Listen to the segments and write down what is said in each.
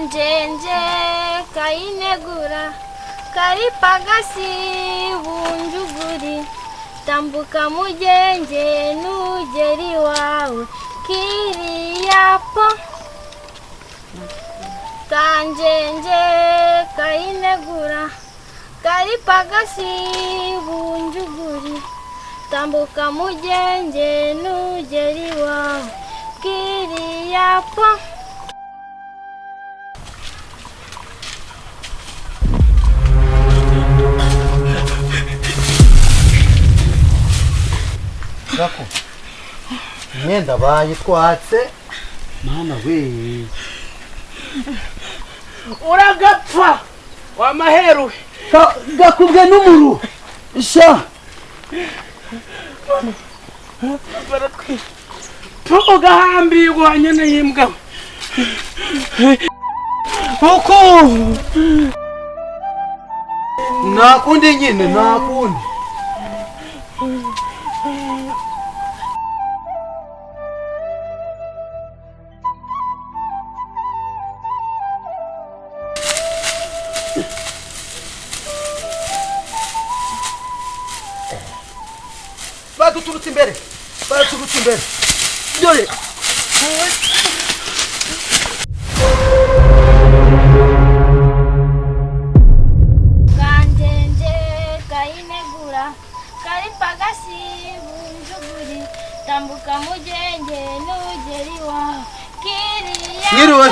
kanjenje kayinegura kari pagasi bunjuguri tambuka mugenge nugeri wawe kiriyapo kanjenje kayinegura kari pagasi bunjuguri tambuka mugenge nugeri wawe kiriyapo Zako Mwenda bayitwatse Mana we Uragapfa wa maheru gakubwe n'umuru sha baratwi tugahambirwa nyene yimbwa uko nakundi nyine nakundi Baturutse imbere dore kanjenje kayinegura kari pagasi bunjuguri tambuka mugenge nugeri wawe Ngiriwe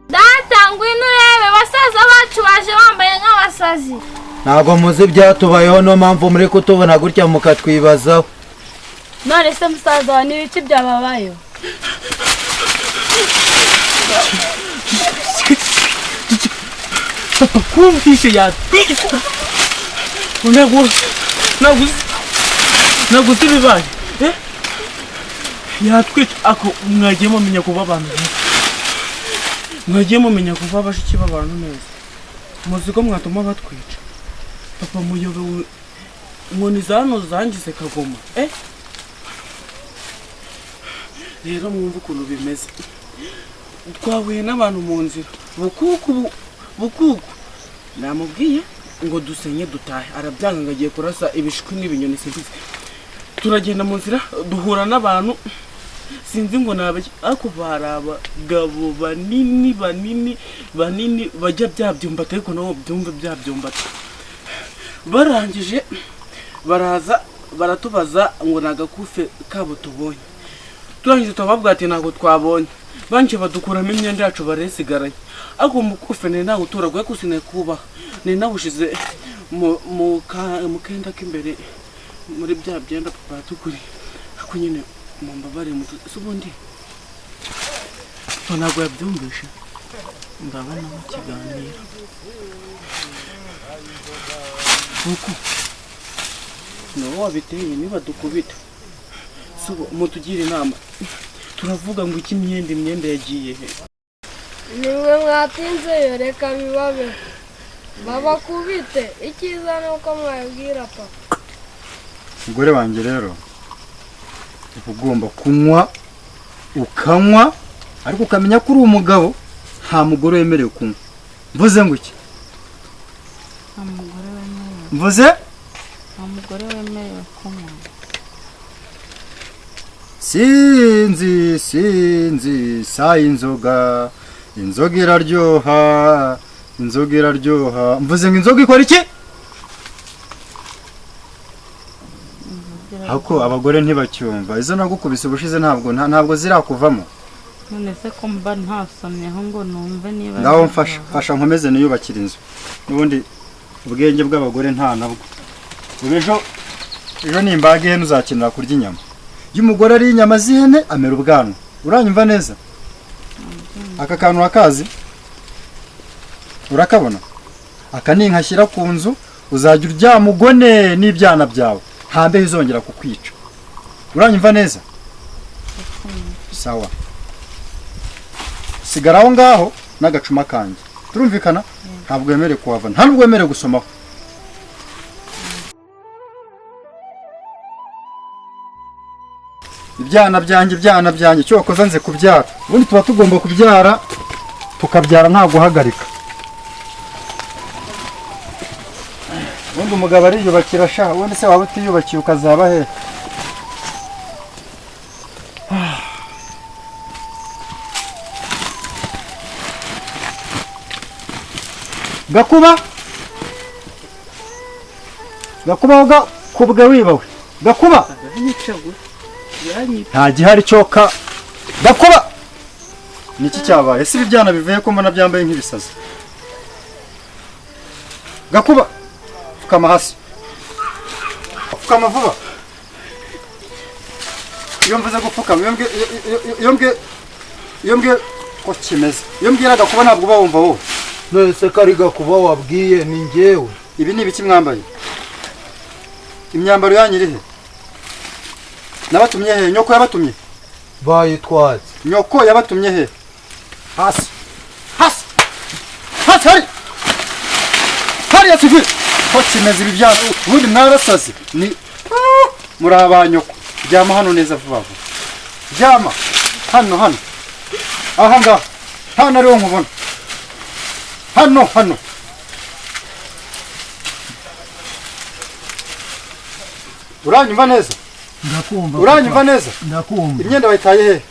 Data ngwino urebe basaza bacu baje bambaye nk'abasazi ntago muzi byatubayeho no mpamvu muri kutubona gutya mukatwibazaho none se musaza wa n'ibiki byababayeho kumvishe ya naguze ibibaye yatwita ako mwagiye mumenya kuba abantu mwagiye mumenya kuba bashiki b'abantu neza muzi ko mwatuma batwica papa muyobewe inkoni zano zangize kagoma rero mwumva ukuntu bimeze twahuye n'abantu mu nzira bukuku namubwiye ngo dusenye dutahe arabyanga ngo agiye kurasa ibishwi n'ibinyoni simbizi turagenda mu nzira duhura n'abantu sinzi ngo nabaki ako barabagabo banini bajya byabyumba ariko nabo byumva byabyumba barangije baraza baratubaza ngo nagakufe kabo tubonye turangije tubabwira ati ntago twabonye banje badukuramo imyenda yacu baresigaranye ako mukufe ne ntago turagwe kusine kuba ne nawushize mu kenda k'imbere muri bya byenda papa tukuri ako nyine mumbabare mutu subundi ntago yabyumvishe ndabona bakiganira uko no wabiteye niba dukubita subo mutugire inama turavuga ngo iki imyenda yagiye he nimwe mwatinze reka bibabe babakubite icyiza nuko mwabwira papa mugore wanjye rero ugomba kunywa ukanywa ariko ukamenya ko uri umugabo nta mugore wemerewe kunywa mvuze ngo iki mvuze umugore wemerewe kunywa sinzi sa inzoga iraryoha mvuze ngo inzoga ikora iki hako abagore ntibacyumva izo nagukubise ubushize ntabwo zirakuvamo none se ko mba ntasomyeho ngo numve niba ngaho mfasha nkomeze niyubakira inzu n'ubundi ubwenge bw'abagore nta nabwo ejo nimbaga ihene uzakenera kurya inyama iyo umugore ari inyama z'ihene amera ubwanwa uranyumva neza aka kantu urakazi urakabona aka ni nkashyira ku nzu uzajya uryamugone n'ibyana byawe hambe izongera kukwica uranyumva neza sawa sigara aho ngaho n'agacuma kanjye turumvikana ntabwo wemerewe kuhava nta nubwo wemerewe gusomaho ibyana byanjye cyo wakoze nze kubyara ubundi tuba tugomba kubyara tukabyara nta guhagarika ubundi umugabo ariyubakira sha ubundi se waba utiyubakiye ukazaba he Gakuba kubwe wibawe Gakuba nta gihari cyoka Gakuba niki cyabaye si ibyana bivuye ko mbona byambaye nk'ibisazi Gakuba fukama hasi fukama vuba iyo mvuze gupfukama iyo mbwe ko kimeze iyo mbwira Gakuba ntabwo uba wumva wowe nese kari Gakuba wabwiye ni njyewe ibi ni ibiki mwambaye imyambaro yanyu irihe nabatumye he nyoko yabatumye bayitwatse nyoko yabatumye he hasi hari yasivi ko kimeze ibi byacu ubundi mwarasaze ni muri abanyoko ryama hano neza vuba vuba ryama hano aha ngaha hano ariho nkubona hano uranyumva neza ndakumva uranyumva neza ndakumva imyenda bayitaye he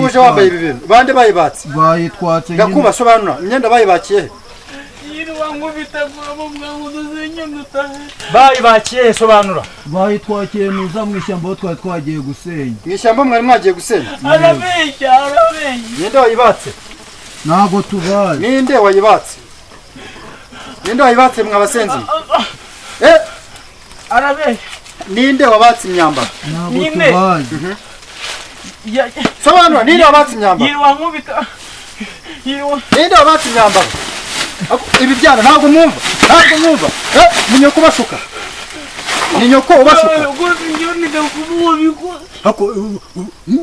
uje wambaye ibi bintu bande bayibatse bayitwatse Gakuba sobanura imyenda bayibakiye he bayibakiye he sobanura bayitwakiye nuza mu ishyamba aho twari twagiye gusenya mu ishyamba mwari mwagiye gusenya arabeshya ninde wayibatse ntago tubaye ninde wayibatse mwabasenzi arabeshya ninde wabatse imyambaro ntago tubaye sobanura ninde wabatse imyambaro ninde wabatse imyambaro ibi byana ntabwo mwumva ni nyoko ubashuka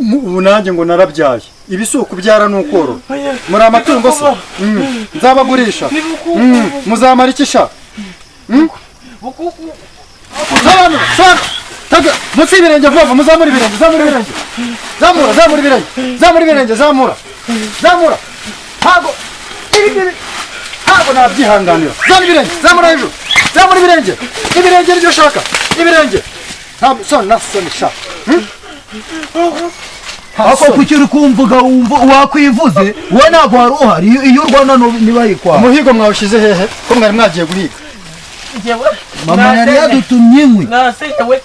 ubu nanjye ngo narabyaye ibi si ukubyara ni ukorora muri amatungo se nzabagurisha muzamara iki sha munsi y'ibirenge vuba muzamura ibirenge zamura ntabwo nabyihanganira zamura hejuru zamura ibirenge nibyo ushaka ibirenge soni sha ako kuki uri kumvuga wakwivuze wowe ntabwo wari uhari iyo urwana ntibayikwa umuhigo mwawushyize hehe ko mwari mwagiye guhiga mama yari yadutumye inkwi nasewe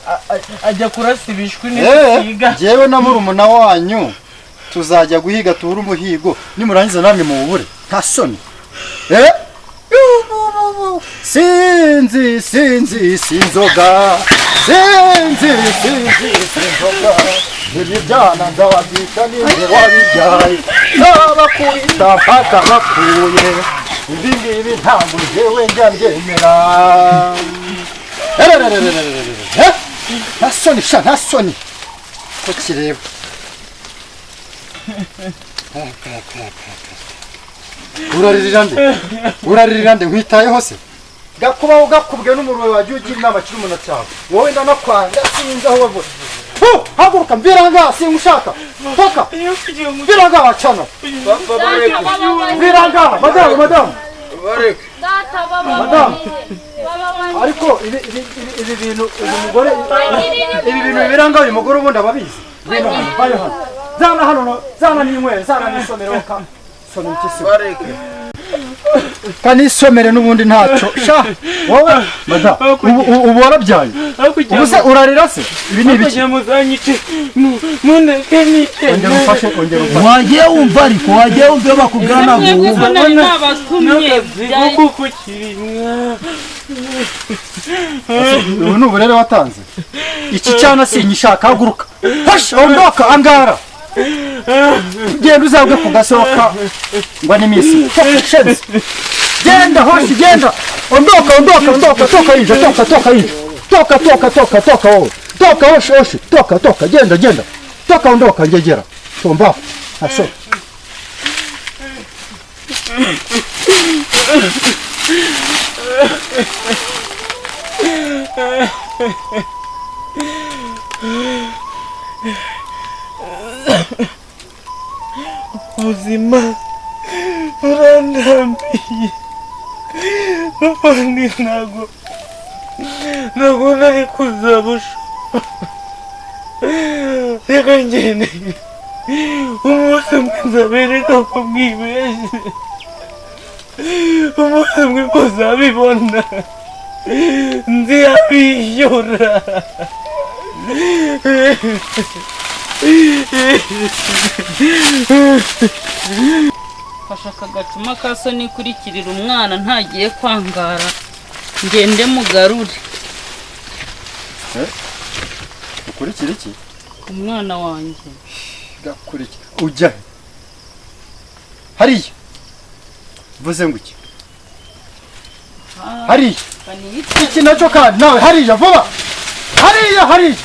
ajya kurasa ibishwi n'ibisiga jewe na murumuna wanyu tuzajya guhiga tubure umuhigo nimurangiza namwe mu bubure nta soni sinzi sinzoga ibi byana ndababyita ninjye wabibyaye n'abakubita mpaka bapfuye ibi ngibi ntabwo njyewe njya mbyemera nta soni ko kireba uraririra nde nkwitayeho se Gakubaho gakubwe n'umuruwe wagiye ugira inama kiri umuntu cyawe wowe ndanakwanga sinzi aho wavuye haguruka mbira ngaha singushaka toka mbira ngaha wacana mbira ngaha madamu ariko ibi bintu uyu mugore ibi bintu biranga uyu mugore ubundi ababizi zana n'inywera zana n'isomero soma ikisi kanisomere n'ubundi ntacyo sha wowe ubu warabyaye ubu se urarira se ibi ni ibiki ongera umfashe wagiye wumva ariko wagiye wumva iyo bakubwira ntabwo wumva ubu ni uburere watanze iki cyana sinyishaka haguruka ondoka angara genda uzabwe ku gasohoka ngo ni misi genda hoshi genda ondoka toka inja toka wowe toka hoshi toka genda toka ondoka ngegera tomba aso ubuzima burandambiye n'ubundi ntabwo nari kuzabusha reka ngende umunsi umwe nzabereka ko mwibeshye umunsi umwe muzabibona nziyabishyura fasha aka gacuma ka so nikurikirira umwana ntagiye kwangara ngende mugarure. ukurikira iki umwana wanjye gakurikira ujya hariya vuze ngo iki hariya iki nacyo kandi nawe hariya vuba hariya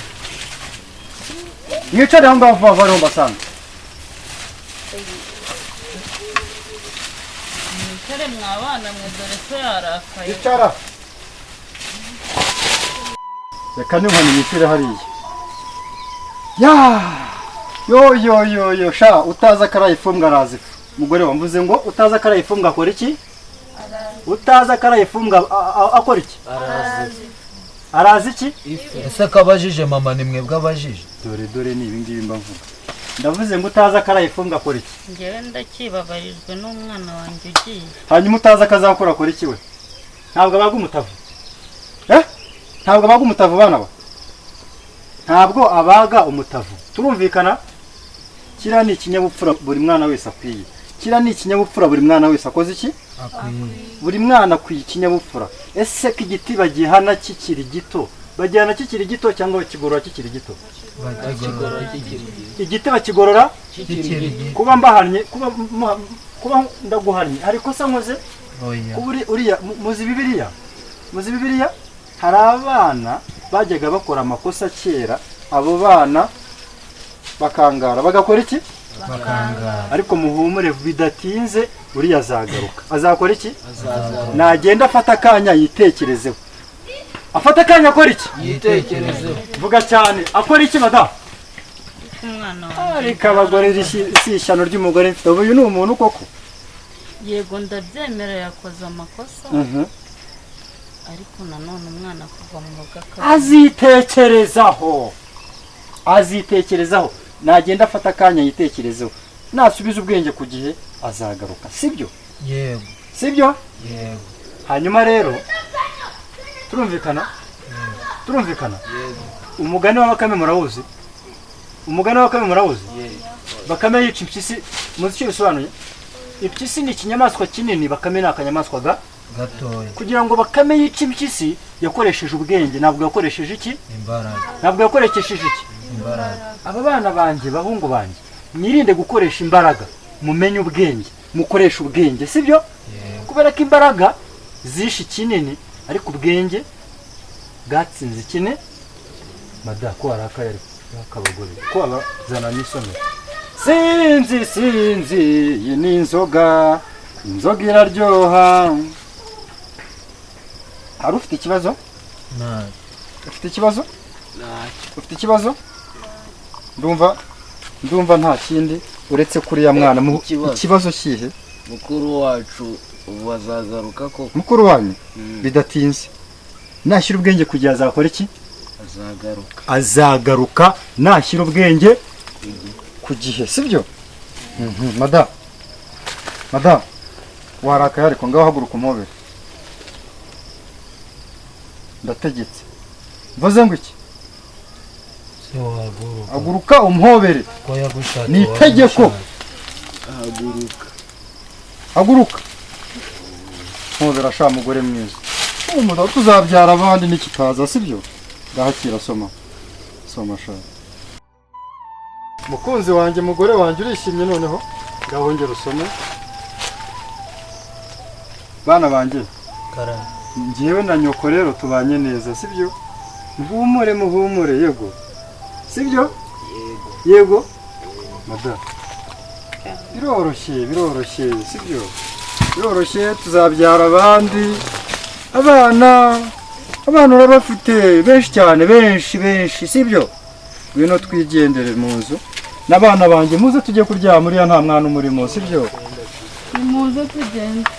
mwicare aho ngaho vuba vuba niho mbasanga mwicare mwabana mwe dore so yarakaye. icara reka n'inkoni yicire hariya yo sha utaza karayifumbwa arazi mugore wamvuze ngo utaza karayifumbwa akora iki utaza karayifumbwa akora iki arazi iki ese kabajije mama ni mwebwe abajije dore ni ibi ngibi mba mvuga ndavuze ngo utaza karayifumbwa akora iki njyewe ndakibabarijwe n'umwana wanjye ugiye. hanyuma utaza akazakora akora iki we ntabwo abaga umutavu ntabwo abaga umutavu bana ba ntabwo abaga umutavu turumvikana kira ni ikinyabupfura buri mwana wese akwiye kira ni ikinyabupfura buri mwana wese akoze iki buri mwana akwiye ikinyabupfura ese ko igiti bagihana kikiri gito bagihana kikiri gito cyangwa bakigorora kikiri gito igiti bakigorora kuba mbahannye kuba ndaguhannye hari kosa nkoze uriya muzi bibiliya hari abana bajyaga bakora amakosa kera abo bana bakangara bagakora iki ariko muhumure bidatinze uriya azagaruka azakora iki nagenda afata akanya yitekerezeho afata akanya akora iki yitekerezeho vuga cyane akora iki madamu umwana wanjye ariko abagore si ishyano ry'umugore mfite uyu ni umuntu koko yego ndabyemera yakoze amakosa ariko nanone umwana kuva mu rugo azitekerezaho nagenda afata akanya yitekerezeho nasubiza ubwenge ku gihe azagaruka sibyo yego hanyuma rero turumvikana umugani wa bakame murawuzi bakame yica impyisi muzi icyo bisobanuye impyisi ni ikinyamaswa kinini bakame ni akanyamaswa gatoya kugira ngo bakame yice impyisi yakoresheje ubwenge ntabwo yakoresheje iki imbaraga aba bana banjye bahungu banjye mwirinde gukoresha imbaraga mumenye ubwenge mukoresha ubwenge sibyo kubera ko imbaraga zishe ikinini ariko ubwenge bwatsinze ikine mada ko harakaye akabagore ko abazana n'isomero sinzi iyi ni inzoga iraryoha hari ufite ikibazo ufite ikibazo ndumva nta kindi uretse kuriya mwana ikibazo kihe mukuru wacu ubu azagaruka koko mukuru wanyu bidatinze nashyira ubwenge kugira azakora iki azagaruka nashyira ubwenge ku gihe sibyo madamu warakaye ariko ngaho haguruka umubere ndategetse mvuze ngo iki haguruka umuhobere ni itegeko haguruka mpobera sha mugore mwiza umuda tuzabyara abandi n'ikitaza sibyo ndahakira soma sha mukunzi wanjye mugore wanjye urishimye noneho ngahongera usome bana banjye njyewe na nyoko rero tubanye neza sibyo muhumure yego sibyo yego madamu biroroshye sibyo biroroshye tuzabyara abandi abana urabafite benshi cyane benshi sibyo ngwino twigendere mu nzu n'abana banjye muze tujye kuryama uriya nta mwana umurimo sibyo. nimuze tugende.